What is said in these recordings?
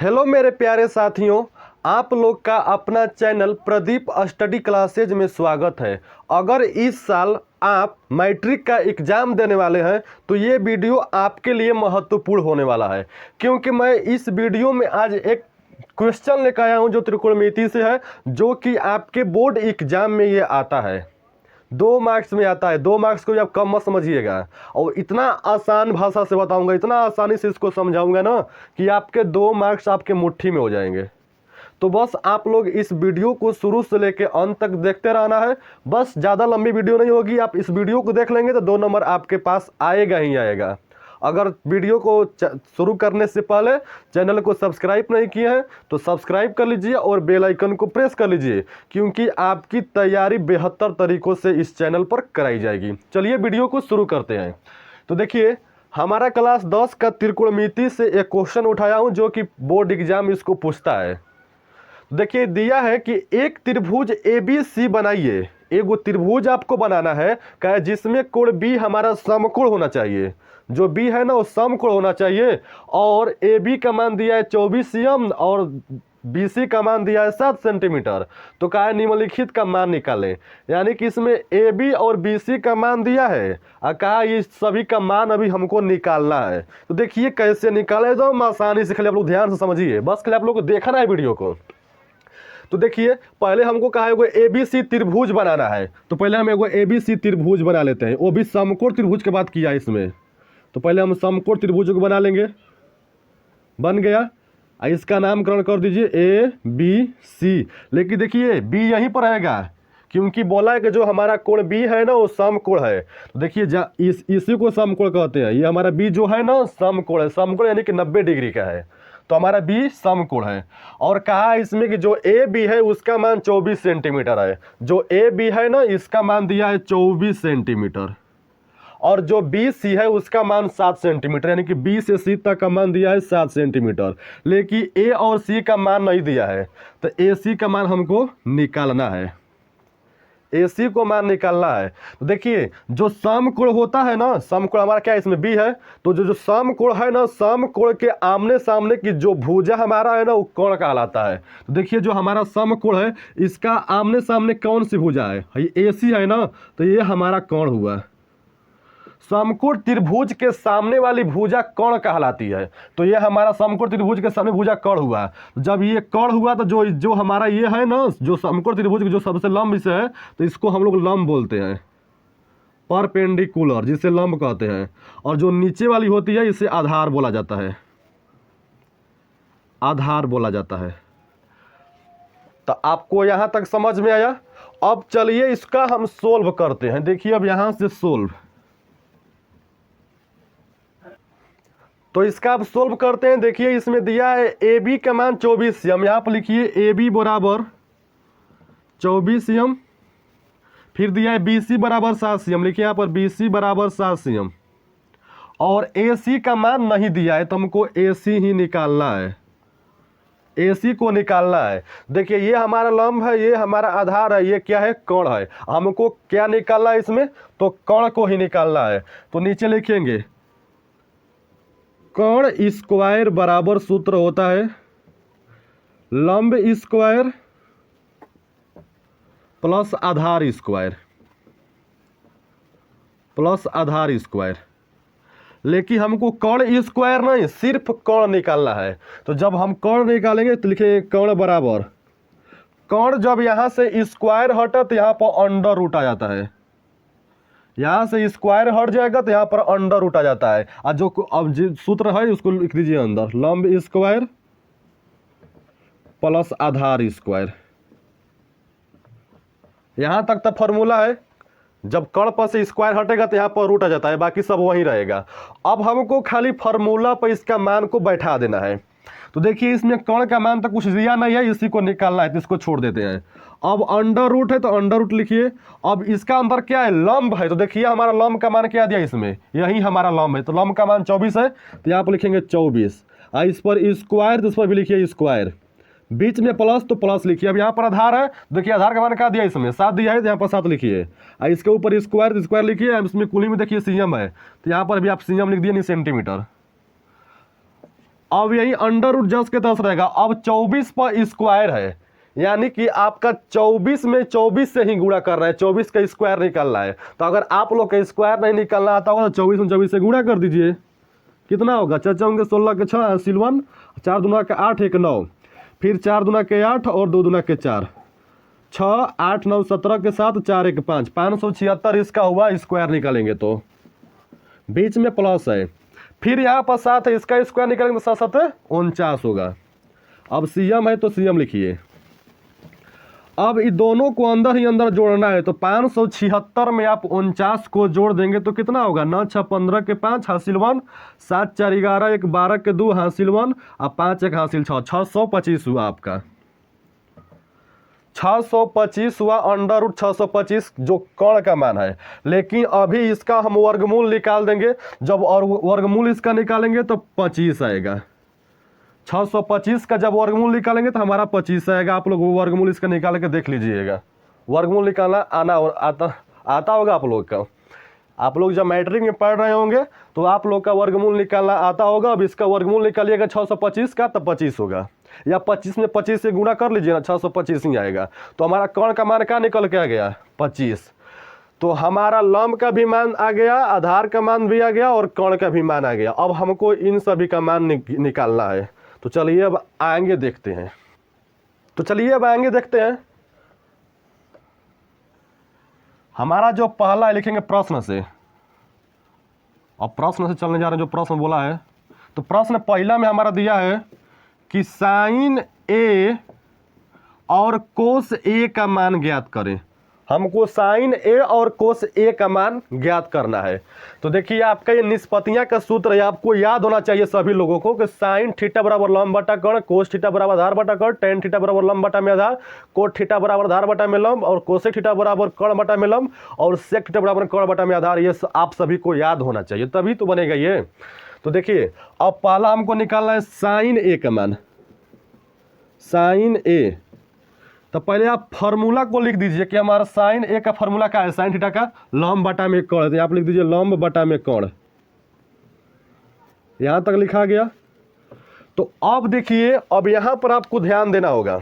Hello मेरे प्यारे साथियों, आप लोग का अपना चैनल प्रदीप स्टडी क्लासेज में स्वागत है। अगर इस साल आप मैट्रिक का एग्ज़ाम देने वाले हैं तो ये वीडियो आपके लिए महत्वपूर्ण होने वाला है, क्योंकि मैं इस वीडियो में आज एक क्वेश्चन लेकर आया हूँ जो त्रिकोणमिति से है, जो कि आपके बोर्ड एग्ज़ाम में ये आता है। 2 मार्क्स में आता है। 2 मार्क्स को भी आप कम मत समझिएगा, और इतना आसान भाषा से बताऊंगा, इतना आसानी से इसको समझाऊंगा ना कि आपके 2 मार्क्स आपके मुट्ठी में हो जाएंगे। तो बस आप लोग इस वीडियो को शुरू से लेकर अंत तक देखते रहना है। बस ज़्यादा लंबी वीडियो नहीं होगी, आप इस वीडियो को देख लेंगे तो 2 नंबर आपके पास आएगा ही आएगा। अगर वीडियो को शुरू करने से पहले चैनल को सब्सक्राइब नहीं किए हैं तो सब्सक्राइब कर लीजिए और बेल आइकन को प्रेस कर लीजिए, क्योंकि आपकी तैयारी बेहतर तरीक़ों से इस चैनल पर कराई जाएगी। चलिए वीडियो को शुरू करते हैं। तो देखिए, हमारा क्लास 10 का त्रिकोणमिति से एक क्वेश्चन उठाया हूँ जो कि बोर्ड एग्जाम इसको पूछता है। देखिए, दिया है कि एक त्रिभुज ABC बनाइए। एक त्रिभुज आपको बनाना है क्या, जिसमें कोण B हमारा समकोण होना चाहिए। जो B है ना वो समकोण होना चाहिए, और AB का मान दिया है 24 cm और BC का मान दिया है 7 सेंटीमीटर। तो क्या है, निम्नलिखित का मान निकालें। यानी कि इसमें AB और BC का मान दिया है और कहा ये सभी का मान अभी हमको निकालना है। तो देखिए कैसे निकाले, तो हम आसानी से, खाली आप लोग ध्यान से समझिए, बस खाली आप लोग को देखना है वीडियो को। तो देखिए, पहले हमको कहा है ABC त्रिभुज बनाना है, तो पहले हम एगो ABC त्रिभुज बना लेते हैं। वो भी समकोण त्रिभुज के बात किया है इसमें, तो पहले हम समकोण त्रिभुज को बना लेंगे। बन गया, इसका नामकरण कर दीजिए ABC। लेकिन देखिए B यहीं पर रहेगा, क्योंकि बोला है कि जो हमारा कोण B है ना वो समकोण है। तो देखिए, इसी को समकोण कहते हैं। ये हमारा B जो है ना समकोण है। समकोण यानी कि 90 डिग्री का है, तो हमारा B समकोण है। और कहा इसमें कि जो AB है उसका मान 24 सेंटीमीटर है। जो AB है ना इसका मान दिया है 24 सेंटीमीटर, और जो BC है उसका मान 7 सेंटीमीटर, यानी कि B से C तक का मान दिया है 7 सेंटीमीटर। लेकिन A और C का मान नहीं दिया है, तो AC का मान हमको निकालना है। AC को मान निकालना है। तो देखिए, जो समकोण होता है ना, समकोण हमारा क्या है, इसमें B है, तो जो समकोण है ना, समकोण के आमने सामने की जो भुजा हमारा है ना वो कोण कहलाता है। तो देखिए, जो हमारा समकोण है इसका आमने सामने कौन सी भुजा है, ये AC है ना, तो ये हमारा कोण हुआ। समकोण त्रिभुज के सामने वाली भुजा कोण कहलाती है। तो ये हमारा समकोण त्रिभुज के सामने भुजा कोण हुआ। जब ये कोण हुआ तो जो हमारा ये है ना, जो समकोण त्रिभुज जो सबसे लंब इसे है, तो इसको हम लोग लंब बोलते हैं, परपेंडिकुलर जिसे लंब कहते हैं। और जो नीचे वाली होती है इसे आधार बोला जाता है, आधार बोला जाता है। तो आपको यहां तक समझ में आया। अब चलिए इसका हम सोल्व करते हैं। देखिए, अब यहां से सोल्व, तो इसका अब सोल्व करते हैं। देखिए, इसमें दिया है AB का मान 24 cm। यहाँ पर लिखिए AB बराबर 24 cm। फिर दिया है BC बराबर 7 cm। लिखिए यहाँ पर BC बराबर 7 cm। और AC का मान नहीं दिया है, तो हमको AC ही निकालना है। AC को निकालना है। देखिए, ये हमारा लंब है, ये हमारा आधार है, ये क्या है, कोण है। हमको क्या निकालना है इसमें, तो कोण को ही निकालना है। तो नीचे लिखेंगे कोण स्क्वायर बराबर सूत्र होता है लंब स्क्वायर प्लस आधार स्क्वायर, प्लस आधार स्क्वायर। लेकिन हमको कोण स्क्वायर नहीं, सिर्फ कोण निकालना है। तो जब हम कोण निकालेंगे तो लिखेंगे कोण बराबर, कोण जब यहाँ से स्क्वायर हटा तो यहाँ पर अंडर रूट आ जाता है। यहाँ से स्क्वायर हट जाएगा तो यहाँ पर अंडर रूट आ जाता है। और जो अब जो सूत्र है उसको लिख दीजिए अंदर, लंब स्क्वायर प्लस आधार स्क्वायर। यहाँ तक तो फॉर्मूला है। जब कोण पर से स्क्वायर हटेगा तो यहाँ पर रूट आ जाता है, बाकी सब वहीं रहेगा। अब हमको खाली फार्मूला पर इसका मान को बैठा देना है। तो देखिए, इसमें कोण का मान तो कुछ दिया नहीं है, इसी को निकालना है, तो इसको छोड़ देते हैं। अब अंडर रूट है तो अंडर रूट लिखिए। अब इसका अंदर क्या है, लंब है। तो देखिए, हमारा लंब का मान क्या दिया इसमें, यही हमारा लंब है, तो लंब का मान 24 है, तो यहाँ पर लिखेंगे 24। इस पर स्क्वायर, तो इस पर भी लिखिए स्क्वायर। बीच में प्लस, तो प्लस लिखिए। अब यहाँ पर आधार है, देखिए आधार का मान क्या दिया इसमें, 7 दिया है, तो यहाँ पर 7 लिखिए। इसके ऊपर स्क्वायर, तो स्क्वायर लिखिए। इसमें कुली में देखिए cm है, तो यहाँ पर भी आप cm लिख दिए, नहीं सेंटीमीटर। अब यही अंडर रूट 10 के 10 रहेगा। अब 24 पर स्क्वायर है, यानी कि आपका 24 में 24 से ही गुणा कर रहा है, 24 का स्क्वायर निकालना है। तो अगर आप लोग का स्क्वायर नहीं निकालना आता होगा तो 24 में 24 से गुणा कर दीजिए, कितना होगा, चाचा होंगे 16 के 6 सिलवन, 4 दूना के 8 1 9, फिर 4 दूना के 8 और 2 दूना के 4, 6 8 9 17 के 7 4 1 5, 576 इसका हुआ स्क्वायर निकालेंगे तो बीच में प्लस है, फिर यहाँ पर 7 है, इसका स्क्वायर निकालेंगे तो 7 7 49 होगा। अब सीएम है तो सीएम लिखिए। अब इन दोनों को अंदर ही अंदर जोड़ना है, तो 576 में आप 49 को जोड़ देंगे तो कितना होगा, 9 6 15 के 5 हासिल 1, 7 4 11 1 12 के 2 हासिल 1 और 5 1 हासिल 6, 625 हुआ आपका, 625 हुआ अंडर रूट 625 जो कर्ण का मान है। लेकिन अभी इसका हम वर्गमूल निकाल देंगे, जब और वर्गमूल इसका निकालेंगे तो 25 आएगा। 625 का जब वर्गमूल निकालेंगे तो हमारा 25 आएगा। आप लोग वो वर्गमूल इसका निकाल के देख लीजिएगा, वर्गमूल निकालना आता होगा आप लोग का। आप लोग जब मैट्रिक में पढ़ रहे होंगे तो आप लोग का वर्गमूल निकालना आता होगा। अब इसका वर्गमूल निकालिएगा 625 का तो 25 होगा, या 25 में 25 से गुणा कर लीजिए ना, 625 ही आएगा। तो हमारा कर्ण का मान क्या निकल के आ गया, 25। तो हमारा लंब का भी मान आ गया, आधार का मान भी आ गया और कर्ण का भी मान आ गया। अब हमको इन सभी का मान निकालना है। तो चलिए अब आएंगे देखते हैं, हमारा जो पहला है लिखेंगे प्रश्न से। अब प्रश्न से चलने जा रहे हैं, जो प्रश्न बोला है तो प्रश्न पहला में हमारा दिया है कि साइन ए और कोस ए का मान ज्ञात करें। हमको साइन ए और कोस ए का मान ज्ञात करना है। तो देखिए आपका ये निष्पत्तियां का सूत्र है, आपको याद होना चाहिए सभी लोगों को कि साइन थीटा बराबर लंब बटा कर्ण, कोस थीटा बराबर आधार बटा कर्ण, टेन थीटा बराबर लंब बटा में आधार, कोट थीटा बराबर आधार बटा में लंब और कोसेक थीटा बराबर कर्ण बटा में लंब और सेक थीटा बराबर कर्ण बटा में आधार। ये आप सभी को याद होना चाहिए, तभी तो बनेगा ये। तो देखिए अब पहला हमको निकालना है साइन ए का मान, साइन ए। तो पहले आप फार्मूला को लिख दीजिए कि हमारा साइन ए का फार्मूला क्या है, साइन थीटा का लंब बटा में कर्ण। तो आप लिख दीजिए लंब बटा में कर्ण, यहां तक लिखा गया। तो अब देखिए, अब यहां पर आपको ध्यान देना होगा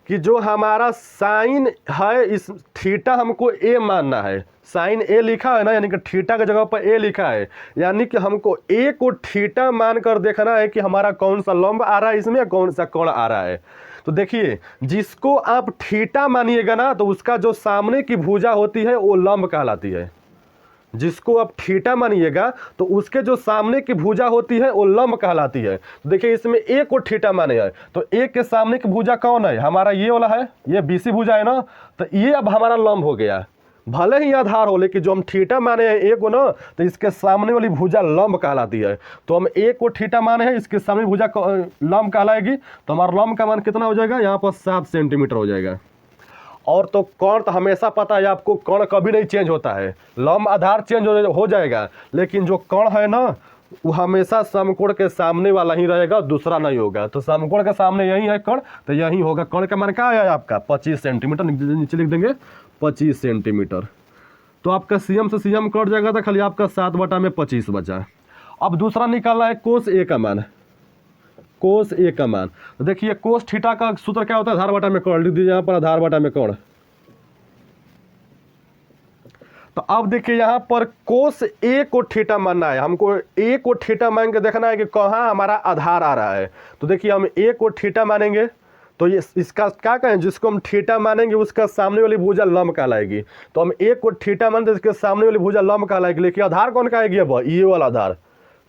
कि जो हमारा साइन है, इस थीटा हमको ए मानना है। साइन ए लिखा है ना, यानी कि थीटा की जगह पर ए लिखा है, यानी कि हमको ए को थीटा मानकर देखना है कि हमारा कौन सा लंब आ रहा है इसमें, कौन सा कोण आ रहा है। तो देखिए जिसको आप थीटा मानिएगा ना तो उसका जो सामने की भुजा होती है वो लंब कहलाती है। जिसको आप थीटा मानिएगा तो उसके जो सामने की भुजा होती है वो लंब कहलाती है। तो देखिए इसमें ए को थीटा माने है, तो ए के सामने की भुजा कौन है, हमारा ये वाला है, ये बीसी भुजा है ना, तो ये अब हमारा लंब हो गया। भले ही आधार हो, लेकिन जो हम थीटा माने हैं ए को ना, तो इसके सामने वाली भुजा लंब कहलाती है। तो हम ए को थीटा माने हैं, इसके सामने भुजा लंब कहलाएगी। तो हमारा लंब का मान कितना हो जाएगा, यहाँ पर 7 सेंटीमीटर हो जाएगा। और तो कर्ण तो हमेशा पता है आपको, कर्ण कभी नहीं चेंज होता है, लंब आधार चेंज हो जाएगा, लेकिन जो कर्ण है ना वो हमेशा समकोण के सामने वाला ही रहेगा, दूसरा नहीं होगा। तो समकोण के सामने यही है कर्ण, तो यही होगा। कर्ण का मान क्या है आपका 25 सेंटीमीटर, नीचे लिख देंगे 25 सेंटीमीटर। तो आपका सीएम से सीएम कट जाएगा, तो खाली आपका 7 बटा में 25 बचा। अब दूसरा निकालना है कोस ए का मान, कोस ए का मान। तो देखिए कोस थीटा का सूत्र क्या होता है, आधार बटा में कोण, लिख दीजिए यहाँ पर आधार बटा में कोण। तो अब देखिए यहाँ पर कोस ए को थीटा मानना है, हमको ए को थीटा मान के देखना है कि कहाँ हमारा आधार आ रहा है। तो देखिए हम ए को थीटा मानेंगे तो ये इसका क्या कहें, जिसको हम थीटा मानेंगे उसका सामने वाली भुजा लंब कहलाएगी। तो हम ए को थीटा मानते इसके सामने वाली भुजा लंब कहलाएगी। लेकिन आधार कौन कहेगी, अब ये वाला आधार।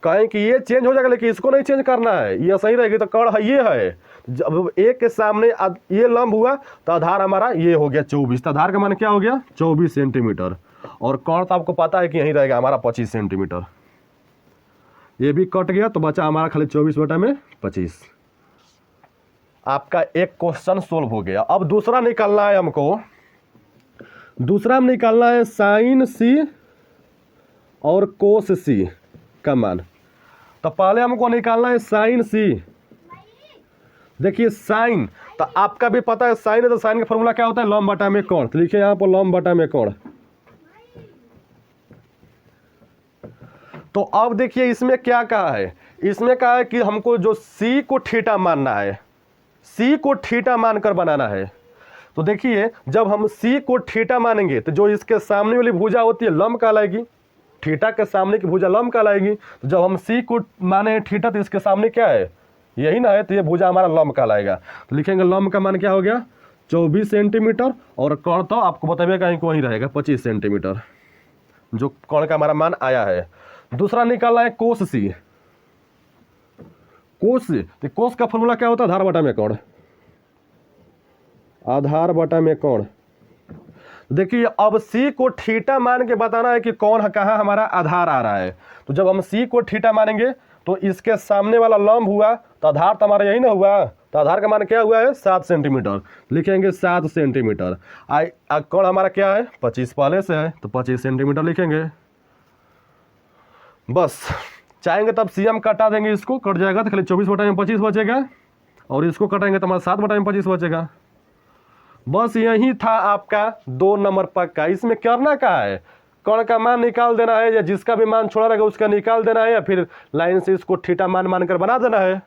कहें कि ये चेंज हो जाएगा, लेकिन इसको नहीं चेंज करना है, ये सही रहेगी। तो कर्ण है ये है, जब ए के सामने ये लंब हुआ तो आधार हमारा ये हो गया 24। तो आधार का मान क्या हो गया 24 सेंटीमीटर। और कर्ण तो आपको पता है कि यहीं रहेगा हमारा 25 सेंटीमीटर। ये भी कट गया तो बचा हमारा खाली 24 बटा में 25। आपका एक क्वेश्चन सोल्व हो गया। अब दूसरा निकालना है हमको, दूसरा में निकालना है साइन सी और कोस सी का मान। तो पहले हमको निकालना है साइन सी। देखिए साइन तो आपका भी पता है, साइन है तो साइन का फॉर्मूला क्या होता है, लंब बटा में कोण। तो लिखिए यहाँ पर लंब बटा में कोण। तो अब देखिए इसमें क्या कहा है, इसमें कहा है कि हमको जो सी को थीटा मानना है, सी को थीटा मानकर बनाना है। तो देखिए जब हम सी को थीटा मानेंगे तो जो इसके सामने वाली भुजा होती है लंब कहलाएगी, थीटा के सामने की भुजा लंब कहलाएगी। तो जब हम सी को माने थीटा तो इसके सामने क्या है, यही ना है, तो ये भुजा हमारा लंब कहलाएगा। तो लिखेंगे लंब का मान क्या हो गया 24 सेंटीमीटर, और कर्ण तो आपको बताइए कहीं को वहीं रहेगा 25 सेंटीमीटर, जो कर्ण का हमारा मान आया है। दूसरा निकालना है कोस सी। कोस, तो कोस का फॉर्मूला क्या होता है, आधार बटा में कोण, आधार बटा में कोण। देखिए अब सी को थीटा मान के बताना है कि कौन कहाँ हमारा आधार आ रहा है। तो जब हम सी को थीटा मानेंगे तो इसके सामने वाला लंब हुआ तो आधार तो हमारा यही ना हुआ, तो आधार का मान क्या हुआ है 7 सेंटीमीटर, लिखेंगे 7 सेंटीमीटर। कोण हमारा क्या है 25 पहले से है तो 25 सेंटीमीटर लिखेंगे। बस चाहेंगे तब सी एम कटा देंगे, इसको कट जाएगा तो खाली 24 बटा में 25 बचेगा, और इसको कटाएंगे तो हमारा 7 बटा में 25 बचेगा। बस यही था आपका 2 नंबर पक्का। इसमें करना क्या है, कर्ण का मान निकाल देना है, या जिसका भी मान छोड़ा रहेगा उसका निकाल देना है, या फिर लाइन से इसको थीटा मान मानकर बना देना है।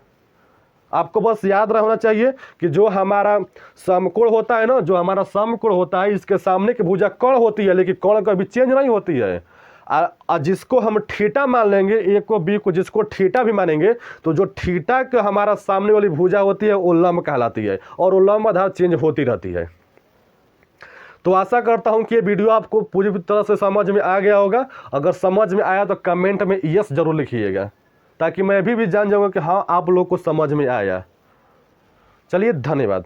आपको बस याद रहना चाहिए कि जो हमारा समकोण होता है ना, जो हमारा समकोण होता है इसके सामने की भुजा कर्ण होती है, लेकिन कर्ण कभी चेंज नहीं होती है। जिसको हम थीटा मान लेंगे, ए को बी को जिसको थीटा भी मानेंगे, तो जो थीटा का हमारा सामने वाली भुजा होती है वो लंब कहलाती है, और वो लंब आधार चेंज होती रहती है। तो आशा करता हूं कि ये वीडियो आपको पूरी तरह से समझ में आ गया होगा। अगर समझ में आया तो कमेंट में यस जरूर लिखिएगा, ताकि मैं भी जान जाऊंगा कि हाँ आप लोग को समझ में आया। चलिए धन्यवाद।